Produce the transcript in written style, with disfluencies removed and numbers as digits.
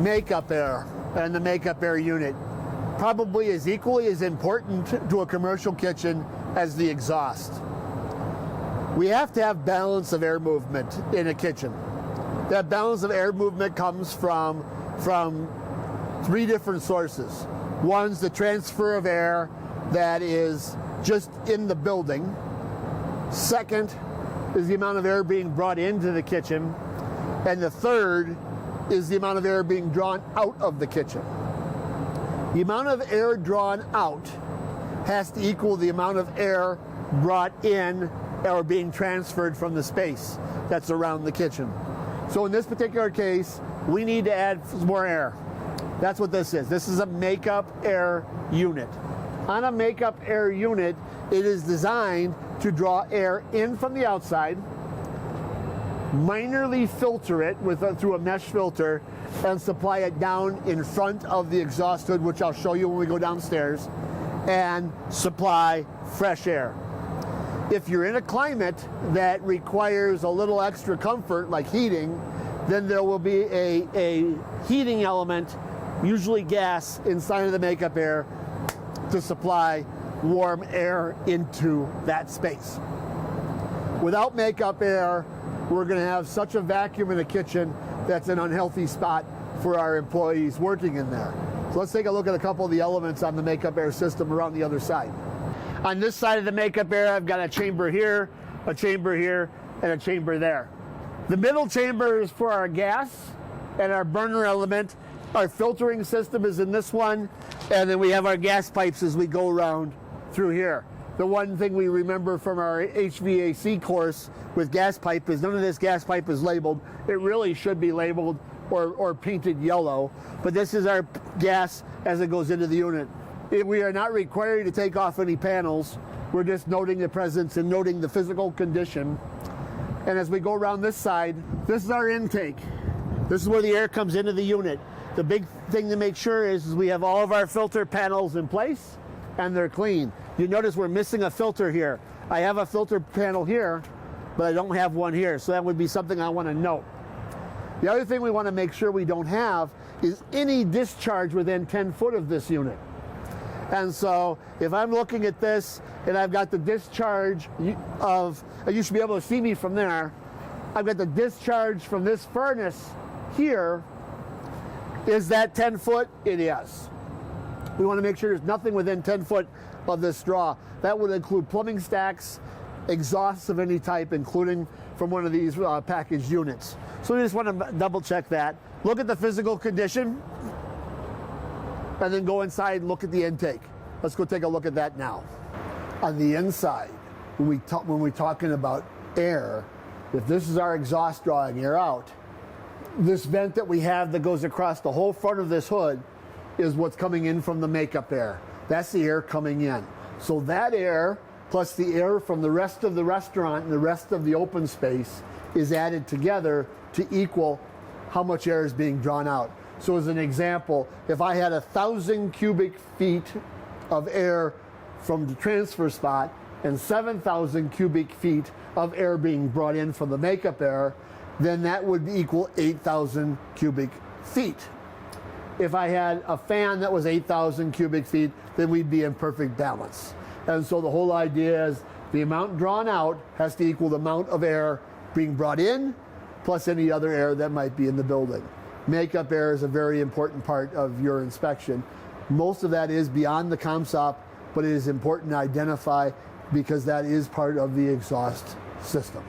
makeup air and the makeup air unit probably is equally as important to a commercial kitchen as the exhaust. We have to have balance of air movement in a kitchen. That balance of air movement comes from three different sources. One's the transfer of air that is just in the building. Second is the amount of air being brought into the kitchen. And the third is the amount of air being drawn out of the kitchen. The amount of air drawn out has to equal the amount of air brought in or being transferred from the space that's around the kitchen. So in this particular case, we need to add more air. That's what this is. This is a makeup air unit. On a makeup air unit, it is designed to draw air in from the outside, minorly filter it through a mesh filter, and supply it down in front of the exhaust hood, which I'll show you when we go downstairs, and supply fresh air. If you're in a climate that requires a little extra comfort, like heating, then there will be a heating element, usually gas, inside of the makeup air to supply warm air into that space. Without makeup air, we're going to have such a vacuum in the kitchen that's an unhealthy spot for our employees working in there. So let's take a look at a couple of the elements on the makeup air system around the other side. On this side of the makeup air, I've got a chamber here, and a chamber there. The middle chamber is for our gas and our burner element. Our filtering system is in this one, and then we have our gas pipes as we go around through here. The one thing we remember from our HVAC course with gas pipe is none of this gas pipe is labeled. It really should be labeled or painted yellow, but this is our gas as it goes into the unit. We are not required to take off any panels. We're just noting the presence and noting the physical condition. And as we go around this side, this is our intake. This is where the air comes into the unit. The big thing to make sure is we have all of our filter panels in place and they're clean. You notice we're missing a filter here. I have a filter panel here, but I don't have one here, so that would be something I want to note. The other thing we want to make sure we don't have is any discharge within 10 foot of this unit. And so if I'm looking at this and I've got the discharge of, you should be able to see me from there, I've got the discharge from this furnace here. Is that 10 foot? It is. We want to make sure there's nothing within 10 foot of this straw. That would include plumbing stacks, exhausts of any type, including from one of these packaged units. So we just want to double check that. Look at the physical condition, and then go inside and look at the intake. Let's go take a look at that now. On the inside, when we're talking about air, if this is our exhaust drawing air out, this vent that we have that goes across the whole front of this hood is what's coming in from the makeup air. That's the air coming in. So that air, plus the air from the rest of the restaurant and the rest of the open space, is added together to equal how much air is being drawn out. So as an example, if I had 1,000 cubic feet of air from the transfer spot and 7,000 cubic feet of air being brought in from the makeup air, then that would equal 8,000 cubic feet. If I had a fan that was 8,000 cubic feet, then we'd be in perfect balance. And so the whole idea is the amount drawn out has to equal the amount of air being brought in, plus any other air that might be in the building. Makeup air is a very important part of your inspection. Most of that is beyond the CommSop, but it is important to identify because that is part of the exhaust system.